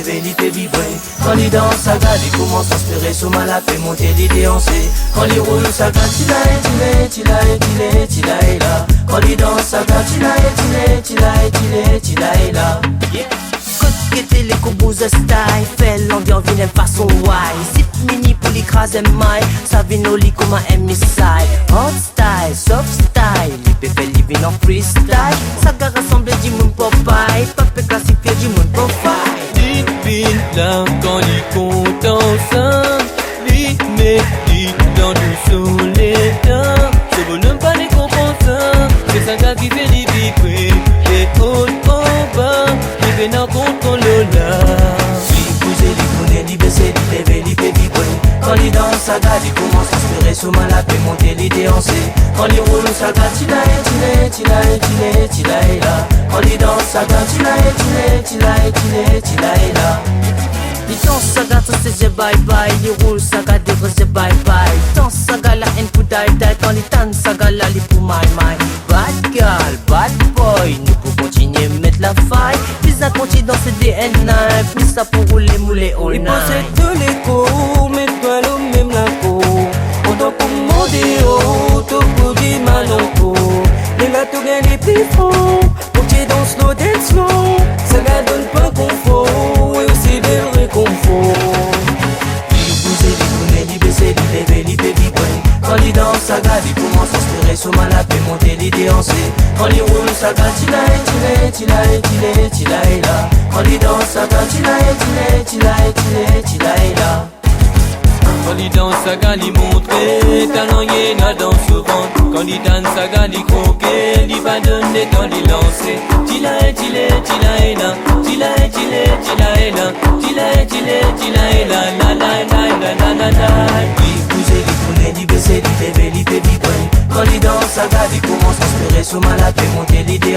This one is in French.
lever, il fait vibrer. Quand il danse, ça garde, il commence à inspirer. Sous mal à fait monter l'idée hancer. Quand il roule, ça garde, il est là. Quand il danse, ça garde, il est là. Côté les combos style, fait l'ambiance vient façon wine. Zip mini pour l'écraser maille, ça vient au lit comme un missile. Hot style, soft style, les bébés living en freestyle. Ça va rassembler du monde Popeye, pas fait classifier du monde Popeye. Il vit là quand il compte ensemble, il médite dans du soleil. Ce bonhomme pas les compensants, c'est ça gars qui fait les vibrer. Les hauts en bas, les vénards contre Lola. Il baisser, il lever, il fait vibrer. Quand il danse, ça garde, il commence à inspirer. Sous mal à monter l'idée hancer. Quand il roule, ça garde, il est là. Quand il danse, ça garde, il est là. Il danse, ça garde, c'est bye bye. Il roule, ça garde, c'est bye bye. Il danse, ça garde, la haine pour die die. Quand il danse, ça garde, la lit pour my my. Bad girl, bad boy, nous pouvons continuer mettre la faille. Puis ça continue dans ce DNA, puis ça pour rouler mouler all night. Il possède de l'écho, mais toi l'homme même la peau. Pendant qu'on monte haut, tout pour dire malonco. Les gars tout gagnent les plus fonds, pour que tu danses slow, dance slow. Ça gars donne pas confort, et aussi de réconfort. Il bouge, il tourne, il baisse, il lève, il fait vibrer. Quand il danse, ça garde, il commence à inspirer. Sous mal à monter l'idée hancer. Quand il roule, ça garde, il est là. Quand il danse, ça garde, il est là. Quand il danse, ça gagne, il montre. Talent, il y a dans souvent. Quand il danse, ça gagne, il croque. Il va donner dans les lancer. Tila est là. Il bouge, il tourne, il baisse, il lève, il fait vibrer. Quand il danse, ça garde, il commence à inspirer. Sous mal à monter l'idée